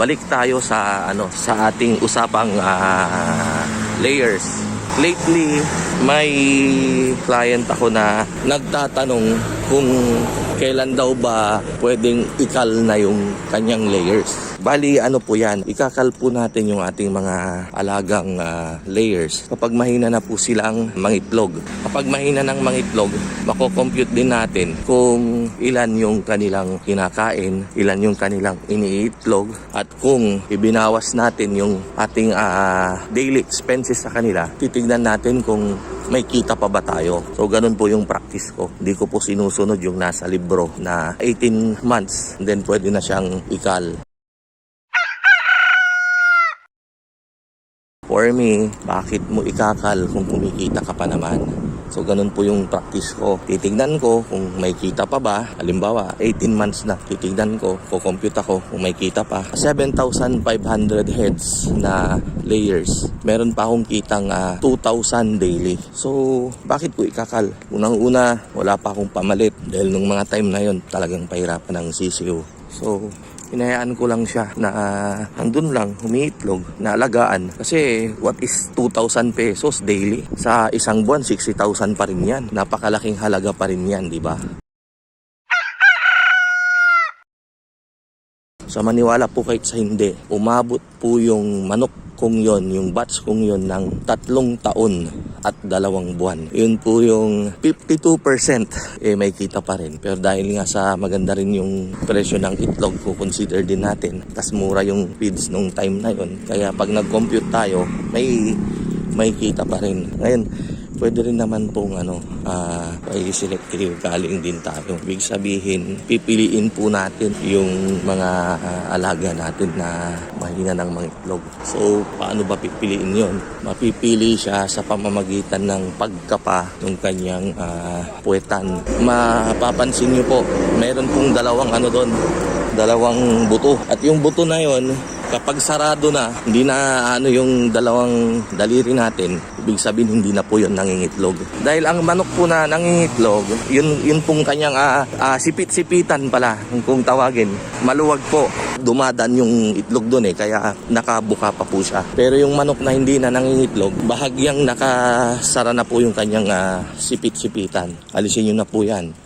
balik tayo sa sa ating usapang layers. Lately, may client ako na nagtatanong kung kailan daw ba pwedeng ikal na yung kanyang layers. Bali, ano po yan, ikakal po natin yung ating mga alagang layers kapag mahina na po silang mangitlog. Kapag mahina ng mangitlog, mako-compute din natin kung ilan yung kanilang kinakain, ilan yung kanilang iniitlog, at kung ibinawas natin yung ating daily expenses sa kanila, titignan natin kung may kita pa ba tayo. So ganun po yung practice ko. Hindi ko po sinusunod yung nasa libro na 18 months and then pwede na siyang ikal. For me, bakit mo ikakal kung kumikita ka pa naman? So ganun po yung practice ko. Titignan ko kung may kita pa ba. Halimbawa, 18 months na. Titignan ko, kukompute ako kung may kita pa. 7,500 heads na layers. Meron pa akong kitang 2,000 daily. So bakit ko ikakal? Unang-una, wala pa akong pamalit. Dahil nung mga time na yon talagang pahirapan ng CCO. So hinayaan ko lang siya na hangdun lang humiitlog, na alagaan. Kasi what is 2,000 pesos daily? Sa isang buwan, 60,000 pa rin yan. Napakalaking halaga pa rin yan, di ba? Sa maniwala po kahit sa hindi, umabot po yung manok kung yon, yung batch kong yon ng 3 taon at 2 buwan. Yun po yung 52% may kita pa rin. Pero dahil nga sa maganda rin yung presyo ng itlog, ko consider din natin. Tas mura yung feeds nung time na yon. Kaya pag nag-compute tayo, may kita pa rin. Ngayon, pwede rin naman pong may selective galing din tayo. Ibig sabihin, pipiliin po natin yung mga alaga natin na mahina ng mga itlog. So, paano ba pipiliin yon? Mapipili siya sa pamamagitan ng pagkapa ng kanyang puwetan. Mapapansin nyo po, meron pong dalawang buto. At yung buto na yon, kapag sarado na, hindi na yung dalawang daliri natin, ibig sabihin hindi na po yun nangingitlog. Dahil ang manok po na nangingitlog, yun pong kanyang sipit-sipitan pala, kung tawagin. Maluwag po, dumadaan yung itlog doon kaya nakabuka pa po siya. Pero yung manok na hindi na nangingitlog, bahagyang nakasara na po yung kanyang sipit-sipitan. Alisin nyo na po yan.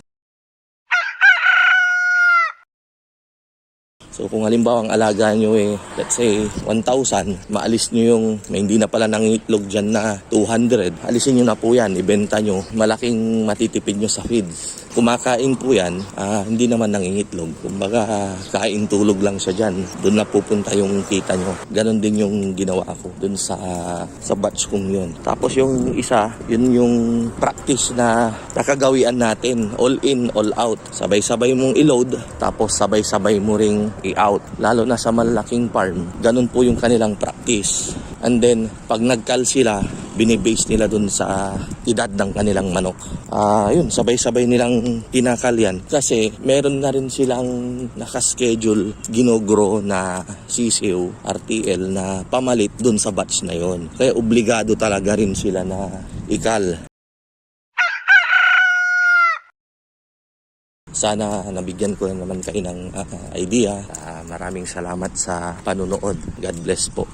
So kung halimbawa ang alaga nyo let's say 1,000, maalis nyo yung may hindi na pala nangitlog dyan na 200, alisin nyo na po yan, ibenta nyo, malaking matitipid nyo sa feeds. Kumakain po yan, hindi naman nangingitlog. Kumbaga, kain tulog lang siya dyan. Doon na pupunta yung kita nyo. Ganon din yung ginawa ko doon sa batch kong yun. Tapos yung isa, yun yung practice na nakagawian natin. All in, all out. Sabay-sabay mong i-load, tapos sabay-sabay mo ring i-out. Lalo na sa malaking farm, ganon po yung kanilang practice. And then, pag nagkal sila, binibase nila dun sa edad ng kanilang manok. Yun, sabay-sabay nilang tinakal yan. Kasi meron na rin silang nakaschedule, ginogro na CCO, RTL na pamalit dun sa batch na yon. Kaya obligado talaga rin sila na ikal. Sana nabigyan ko naman kayo ng idea. Maraming salamat sa panunood. God bless po.